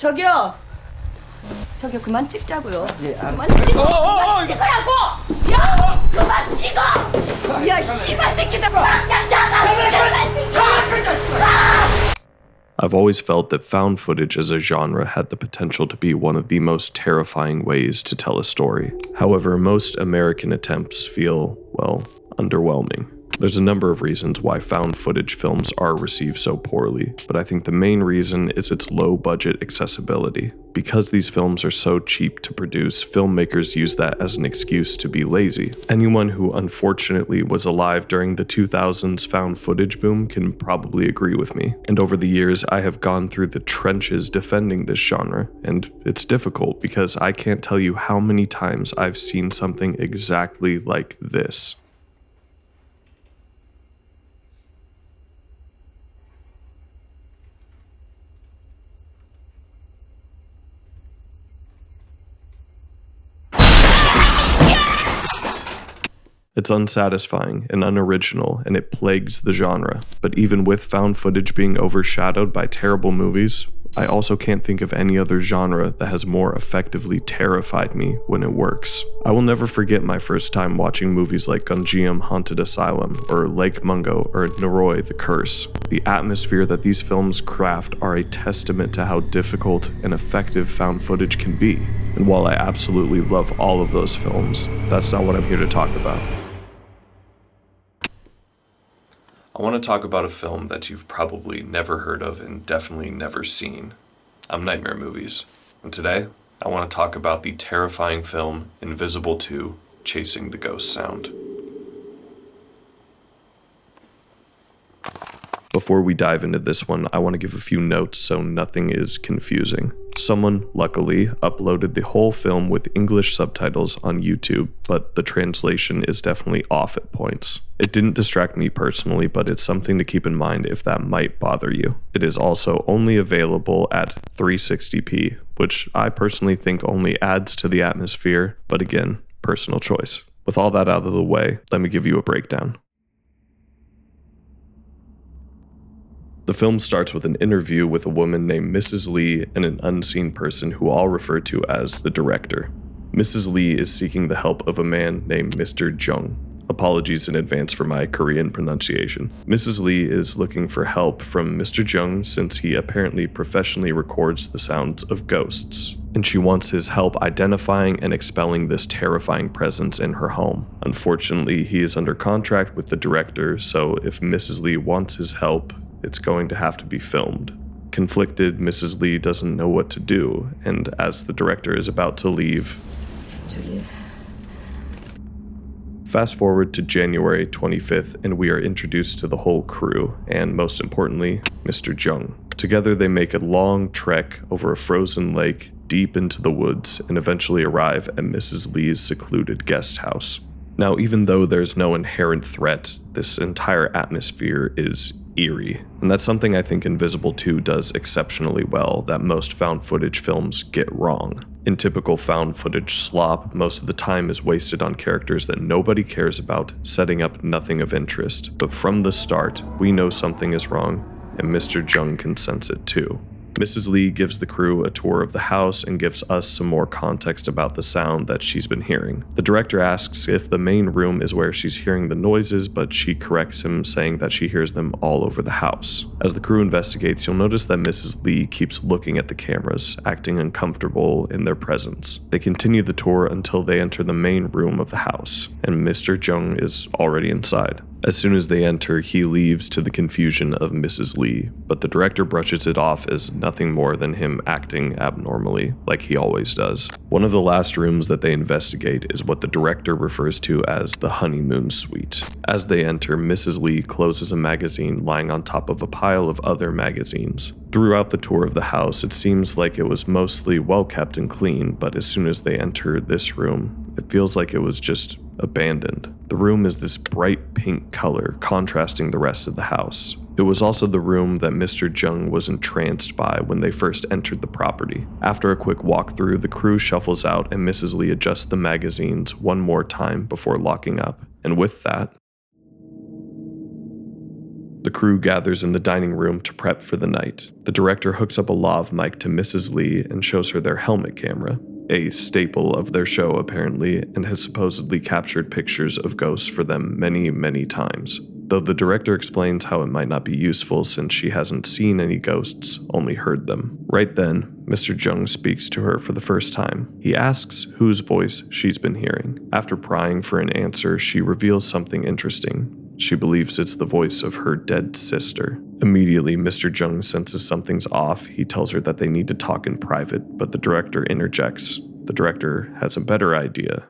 저기요, 그만 찍자고요. 그만 찍으라고! 야, 그만 찍어! 야, 씨발 새끼들, 막장 나가! 씨발 새끼! I've always felt that found footage as a genre had the potential to be one of the most terrifying ways to tell a story. However, most American attempts feel, well, underwhelming. There's a number of reasons why found footage films are received so poorly, but I think the main reason is its low budget accessibility. Because these films are so cheap to produce, filmmakers use that as an excuse to be lazy. Anyone who unfortunately was alive during the 2000s found footage boom can probably agree with me. And over the years, I have gone through the trenches defending this genre, and it's difficult because I can't tell you how many times I've seen something exactly like this. It's unsatisfying and unoriginal, and it plagues the genre. But even with found footage being overshadowed by terrible movies, I also can't think of any other genre that has more effectively terrified me when it works. I will never forget my first time watching movies like Gungeum Haunted Asylum, or Lake Mungo, or Noroi the Curse. The atmosphere that these films craft are a testament to how difficult and effective found footage can be. And while I absolutely love all of those films, that's not what I'm here to talk about. I want to talk about a film that you've probably never heard of and definitely never seen. I'm Nightmare Movies, and today I want to talk about the terrifying film Invisible 2: Chasing the Ghost Sound. Before we dive into this one, I want to give a few notes so nothing is confusing. Someone, luckily, uploaded the whole film with English subtitles on YouTube, but the translation is definitely off at points. It didn't distract me personally, but it's something to keep in mind if that might bother you. It is also only available at 360p, which I personally think only adds to the atmosphere, but again, personal choice. With all that out of the way, let me give you a breakdown. The film starts with an interview with a woman named Mrs. Lee and an unseen person who I'll refer to as the director. Mrs. Lee is seeking the help of a man named Mr. Jung. Apologies in advance for my Korean pronunciation. Mrs. Lee is looking for help from Mr. Jung since he apparently professionally records the sounds of ghosts, and she wants his help identifying and expelling this terrifying presence in her home. Unfortunately, he is under contract with the director, so if Mrs. Lee wants his help, it's going to have to be filmed. Conflicted, Mrs. Lee doesn't know what to do, and as the director is about to leave, fast forward to January 25th, and we are introduced to the whole crew, and most importantly, Mr. Jung. Together they make a long trek over a frozen lake deep into the woods and eventually arrive at Mrs. Lee's secluded guest house. Now, even though there's no inherent threat, this entire atmosphere is eerie, and that's something I think Invisible 2 does exceptionally well that most found footage films get wrong. In typical found footage slop, most of the time is wasted on characters that nobody cares about, setting up nothing of interest. But from the start, we know something is wrong, and Mr. Jung can sense it too. Mrs. Lee gives the crew a tour of the house and gives us some more context about the sound that she's been hearing. The director asks if the main room is where she's hearing the noises, but she corrects him, saying that she hears them all over the house. As the crew investigates, you'll notice that Mrs. Lee keeps looking at the cameras, acting uncomfortable in their presence. They continue the tour until they enter the main room of the house, and Mr. Jung is already inside. As soon as they enter, he leaves to the confusion of Mrs. Lee, but the director brushes it off as nothing more than him acting abnormally, like he always does. One of the last rooms that they investigate is what the director refers to as the honeymoon suite. As they enter, Mrs. Lee closes a magazine lying on top of a pile of other magazines. Throughout the tour of the house, it seems like it was mostly well kept and clean, but as soon as they enter this room, it feels like it was just abandoned. The room is this bright pink color, contrasting the rest of the house. It was also the room that Mr. Jung was entranced by when they first entered the property. After a quick walkthrough, the crew shuffles out and Mrs. Lee adjusts the magazines one more time before locking up. And with that, The crew gathers in the dining room to prep for the night. The director hooks up a lav mic to Mrs. Lee and shows her their helmet camera, a staple of their show apparently, and has supposedly captured pictures of ghosts for them many, many times. Though the director explains how it might not be useful since she hasn't seen any ghosts, only heard them. Right then, Mr. Jung speaks to her for the first time. He asks whose voice she's been hearing. After prying for an answer, she reveals something interesting. She believes it's the voice of her dead sister. Immediately, Mr. Jung senses something's off. He tells her that they need to talk in private, but the director interjects. The director has a better idea.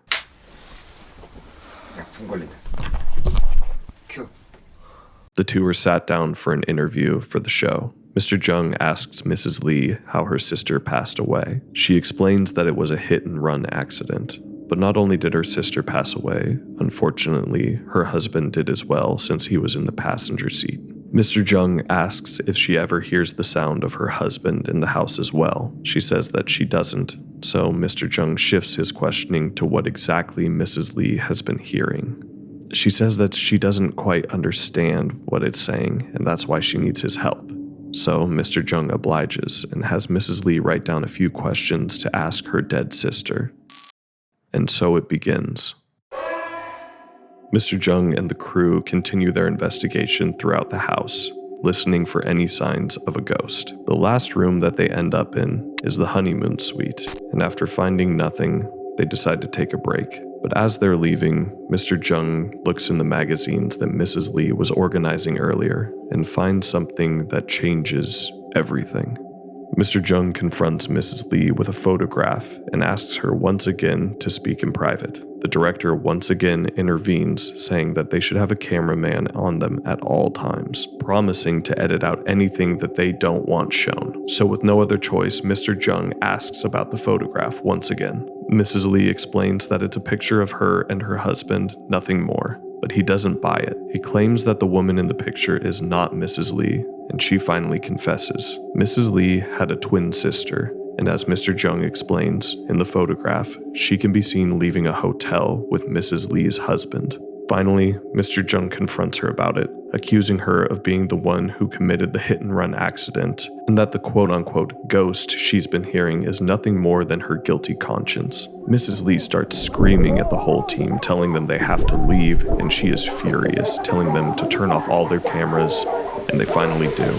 The two are sat down for an interview for the show. Mr. Jung asks Mrs. Lee how her sister passed away. She explains that it was a hit-and-run accident. But not only did her sister pass away, unfortunately, her husband did as well since he was in the passenger seat. Mr. Jung asks if she ever hears the sound of her husband in the house as well. She says that she doesn't, so Mr. Jung shifts his questioning to what exactly Mrs. Lee has been hearing. She says that she doesn't quite understand what it's saying, and that's why she needs his help. So Mr. Jung obliges and has Mrs. Lee write down a few questions to ask her dead sister. And so it begins. Mr. Jung and the crew continue their investigation throughout the house, listening for any signs of a ghost. The last room that they end up in is the honeymoon suite, and after finding nothing, they decide to take a break. But as they're leaving, Mr. Jung looks in the magazines that Mrs. Lee was organizing earlier and finds something that changes everything. Mr. Jung confronts Mrs. Lee with a photograph and asks her once again to speak in private. The director once again intervenes, saying that they should have a cameraman on them at all times, promising to edit out anything that they don't want shown. So with no other choice, Mr. Jung asks about the photograph once again. Mrs. Lee explains that it's a picture of her and her husband, nothing more, but he doesn't buy it. He claims that the woman in the picture is not Mrs. Lee, and she finally confesses. Mrs. Lee had a twin sister, and as Mr. Jung explains, in the photograph, she can be seen leaving a hotel with Mrs. Lee's husband. Finally, Mr. Jung confronts her about it, accusing her of being the one who committed the hit-and-run accident, and that the quote-unquote ghost she's been hearing is nothing more than her guilty conscience. Mrs. Lee starts screaming at the whole team, telling them they have to leave, and she is furious, telling them to turn off all their cameras, and they finally do.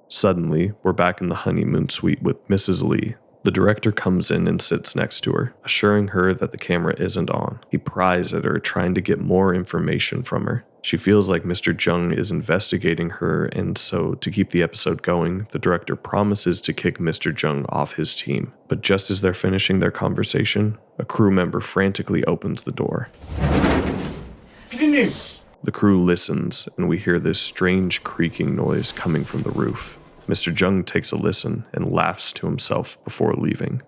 Suddenly, we're back in the honeymoon suite with Mrs. Lee. The director comes in and sits next to her, assuring her that the camera isn't on. He pries at her, trying to get more information from her. She feels like Mr. Jung is investigating her, and so to keep the episode going, the director promises to kick Mr. Jung off his team. But just as they're finishing their conversation, a crew member frantically opens the door. The crew listens, and we hear this strange creaking noise coming from the roof. Mr. Jung takes a listen and laughs to himself before leaving.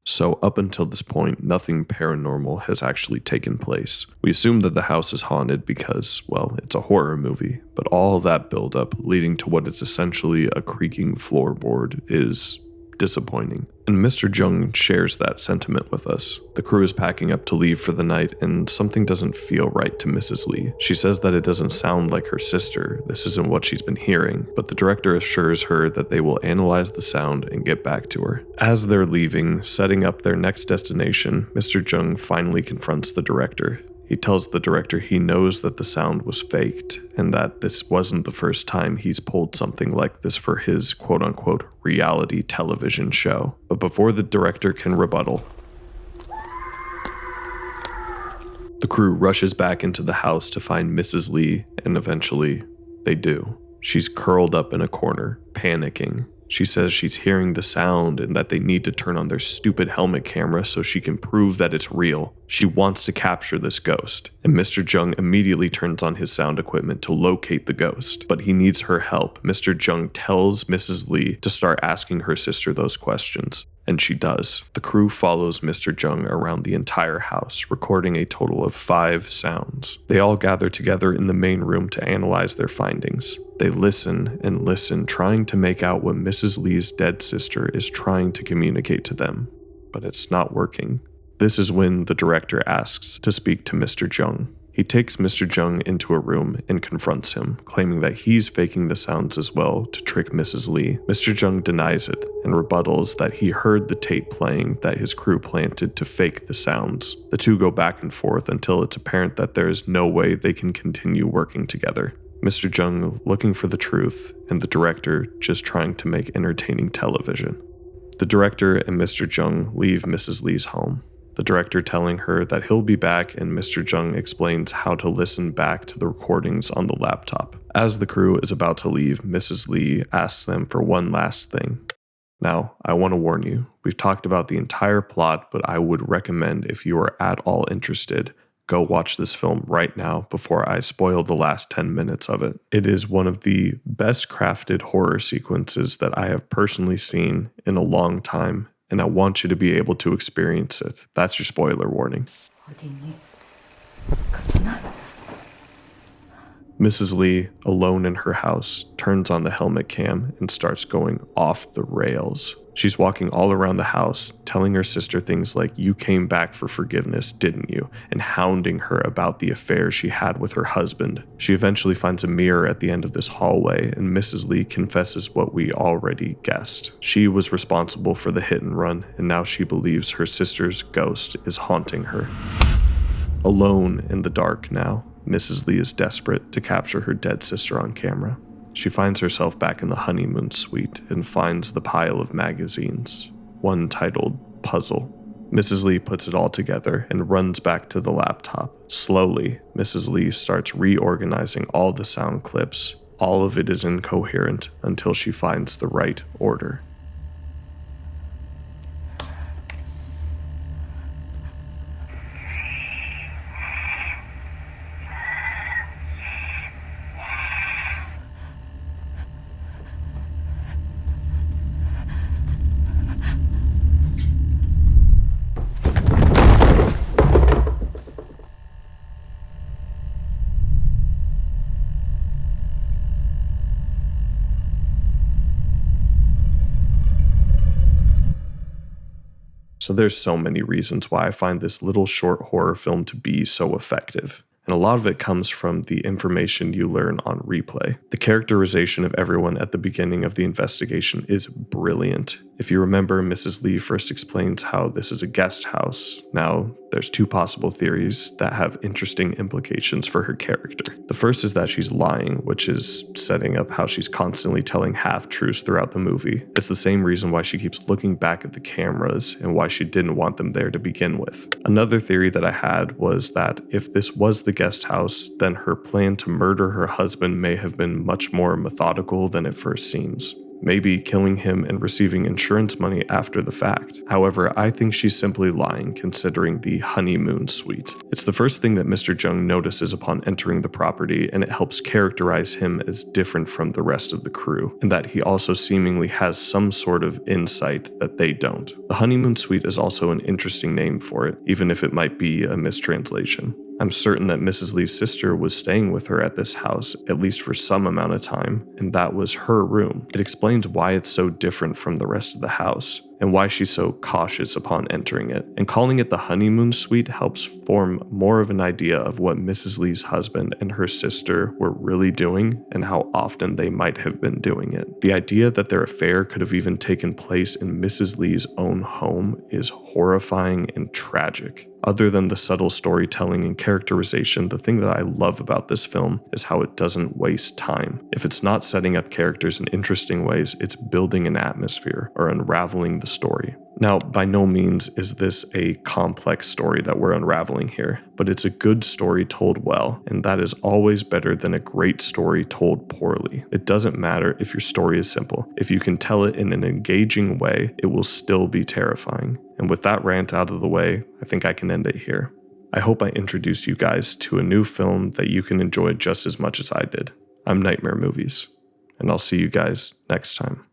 So up until this point, nothing paranormal has actually taken place. We assume that the house is haunted because, well, it's a horror movie, but all that buildup leading to what is essentially a creaking floorboard is disappointing. And Mr. Jung shares that sentiment with us. The crew is packing up to leave for the night, and something doesn't feel right to Mrs. Lee. She says that it doesn't sound like her sister. This isn't what she's been hearing, but the director assures her that they will analyze the sound and get back to her. As they're leaving, setting up their next destination, Mr. Jung finally confronts the director. He tells the director he knows that the sound was faked, and that this wasn't the first time he's pulled something like this for his quote-unquote reality television show. But before the director can rebuttal, the crew rushes back into the house to find Mrs. Lee, and eventually, they do. She's curled up in a corner, panicking. She says she's hearing the sound and that they need to turn on their stupid helmet camera so she can prove that it's real. She wants to capture this ghost, and Mr. Jung immediately turns on his sound equipment to locate the ghost, but he needs her help. Mr. Jung tells Mrs. Lee to start asking her sister those questions, and she does. The crew follows Mr. Jung around the entire house, recording a total of 5 sounds. They all gather together in the main room to analyze their findings. They listen and listen, trying to make out what Mrs. Lee's dead sister is trying to communicate to them, but it's not working. This is when the director asks to speak to Mr. Jung. He takes Mr. Jung into a room and confronts him, claiming that he's faking the sounds as well to trick Mrs. Lee. Mr. Jung denies it and rebuttals that he heard the tape playing that his crew planted to fake the sounds. The two go back and forth until it's apparent that there is no way they can continue working together. Mr. Jung looking for the truth, and the director just trying to make entertaining television. The director and Mr. Jung leave Mrs. Lee's home. The director telling her that he'll be back, and Mr. Jung explains how to listen back to the recordings on the laptop. As the crew is about to leave, Mrs. Lee asks them for one last thing. Now, I want to warn you, we've talked about the entire plot, but I would recommend if you are at all interested, go watch this film right now before I spoil the last 10 minutes of it. It is one of the best crafted horror sequences that I have personally seen in a long time, and I want you to be able to experience it. That's your spoiler warning. Mrs. Lee, alone in her house, turns on the helmet cam and starts going off the rails. She's walking all around the house, telling her sister things like, "You came back for forgiveness, didn't you?" and hounding her about the affair she had with her husband. She eventually finds a mirror at the end of this hallway, and Mrs. Lee confesses what we already guessed. She was responsible for the hit and run, and now she believes her sister's ghost is haunting her. Alone in the dark now, Mrs. Lee is desperate to capture her dead sister on camera. She finds herself back in the honeymoon suite and finds the pile of magazines, one titled Puzzle. Mrs. Lee puts it all together and runs back to the laptop. Slowly, Mrs. Lee starts reorganizing all the sound clips. All of it is incoherent until she finds the right order. So there's so many reasons why I find this little short horror film to be so effective. And a lot of it comes from the information you learn on replay. The characterization of everyone at the beginning of the investigation is brilliant. If you remember, Mrs. Lee first explains how this is a guest house. Now, there's two possible theories that have interesting implications for her character. The first is that she's lying, which is setting up how she's constantly telling half-truths throughout the movie. It's the same reason why she keeps looking back at the cameras and why she didn't want them there to begin with. Another theory that I had was that if this was the guest house, then her plan to murder her husband may have been much more methodical than it first seems. Maybe killing him and receiving insurance money after the fact. However, I think she's simply lying considering the honeymoon suite. It's the first thing that Mr. Jung notices upon entering the property, and it helps characterize him as different from the rest of the crew, and that he also seemingly has some sort of insight that they don't. The honeymoon suite is also an interesting name for it, even if it might be a mistranslation. I'm certain that Mrs. Lee's sister was staying with her at this house, at least for some amount of time, and that was her room. It explains why it's so different from the rest of the house, and why she's so cautious upon entering it. And calling it the honeymoon suite helps form more of an idea of what Mrs. Lee's husband and her sister were really doing, and how often they might have been doing it. The idea that their affair could have even taken place in Mrs. Lee's own home is horrifying and tragic. Other than the subtle storytelling and characterization, the thing that I love about this film is how it doesn't waste time. If it's not setting up characters in interesting ways, it's building an atmosphere or unraveling the story. Now, by no means is this a complex story that we're unraveling here, but it's a good story told well, and that is always better than a great story told poorly. It doesn't matter if your story is simple. If you can tell it in an engaging way, it will still be terrifying. And with that rant out of the way, I think I can end it here. I hope I introduced you guys to a new film that you can enjoy just as much as I did. I'm Nightmare Movies, and I'll see you guys next time.